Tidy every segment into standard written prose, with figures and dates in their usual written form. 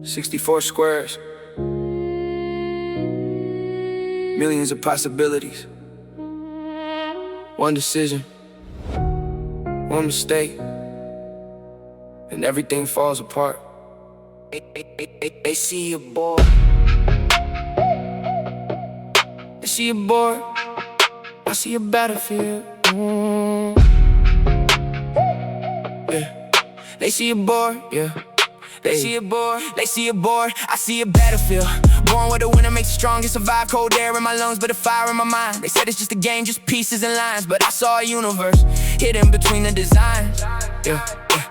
64 squares, millions of possibilities. One decision, one mistake, and everything falls apart. They see you bored. They see you bored. I see a battlefield. Yeah. They see you bored. Yeah. They see it bored, they see it bored, I see a battlefield. Born with a winner makes you strong, you survive cold air in my lungs, but a fire in my mind. They said it's just a game, just pieces and lines, but I saw a universe hidden between the designs. Yeah.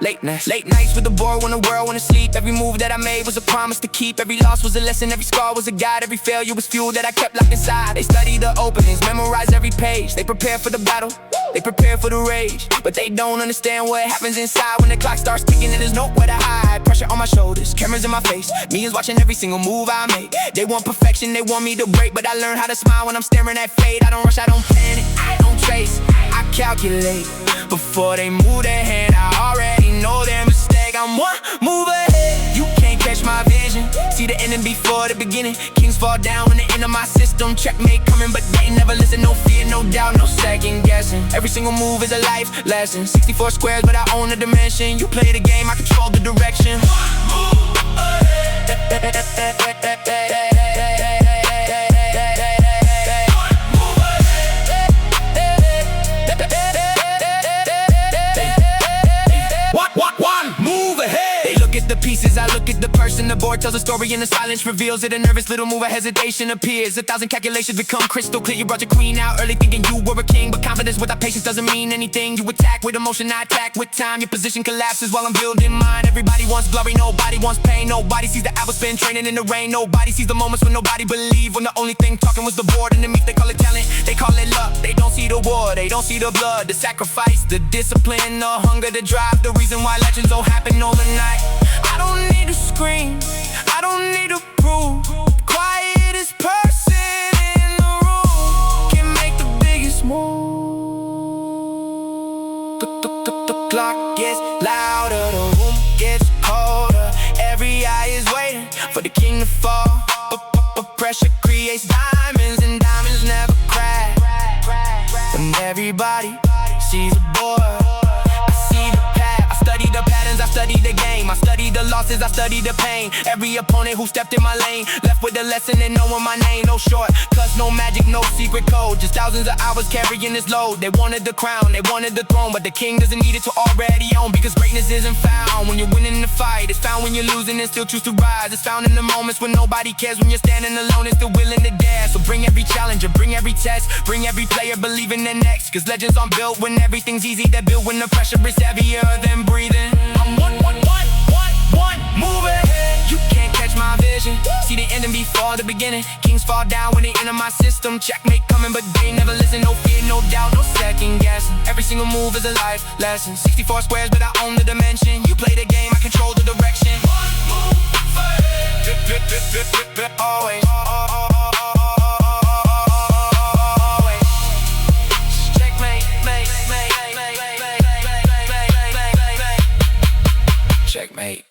Late nights with the board when the world went to sleep. Every move that I made was a promise to keep. Every loss was a lesson, every scar was a guide. Every failure was fuel that I kept locked inside. They study the openings, memorize every page. They prepare for the battle, they prepare for the rage, but they don't understand what happens inside when the clock starts ticking and there's nowhere to hide. Pressure on my shoulders, cameras in my face, millions watching every single move I make. They want perfection, they want me to break, but I learn how to smile when I'm staring at fate. I don't rush, I don't panic, I don't chase, I calculate. Before they move their hand, I already know their mistake. I'm one move ahead, you can't catch my vision. See the ending before the beginning. Kings fall down when the end of my system. Checkmate coming, but they never listen. No fear, no doubt, no second guessing. Every single move is a life lesson. 64 squares, but I own the dimension. You play the game, I control the direction. Move ahead. The pieces, I look at the person. The board tells a story and the silence reveals it. A nervous little move, a hesitation appears. 1,000 calculations become crystal clear. You brought your queen out early thinking you were a king, but confidence without patience doesn't mean anything. You attack with emotion, I attack with time. Your position collapses while I'm building mine. Everybody wants glory, nobody wants pain. Nobody sees the hours spent training in the rain. Nobody sees the moments when nobody believed, when the only thing talking was the board. Underneath they call it talent, they call it luck. They don't see the war, they don't see the blood, the sacrifice, the discipline, the hunger, the drive. The reason why legends don't happen overnight. I don't need to scream, I don't need to prove. Quietest person in the room can make the biggest move. The clock gets louder, the room gets colder. Every eye is waiting for the king to fall. But pressure creates diamonds, and diamonds never crack. When everybody sees a board, I study the game, I study the losses, I study the pain. Every opponent who stepped in my lane left with a lesson and knowing my name. No shortcuts, no magic, no secret code, just thousands of hours carrying this load. They wanted the crown, they wanted the throne, but the king doesn't need it to already own. Because greatness isn't found when you're winning the fight, it's found when you're losing and still choose to rise. It's found in the moments when nobody cares, when you're standing alone and still willing to dare. So bring every challenger, bring every test, bring every player believing they're next. Cause legends aren't built when everything's easy, they're built when the pressure is heavier than breathing. I'm one move ahead. You can't catch my vision. See the ending before the beginning. Kings fall down when they enter my system. Checkmate coming, but they never listen. No fear, no doubt, no second guessing. Every single move is a life lesson. 64 squares, but I own the dimension. You play the game, I control the direction. One move ahead. Always. Checkmate.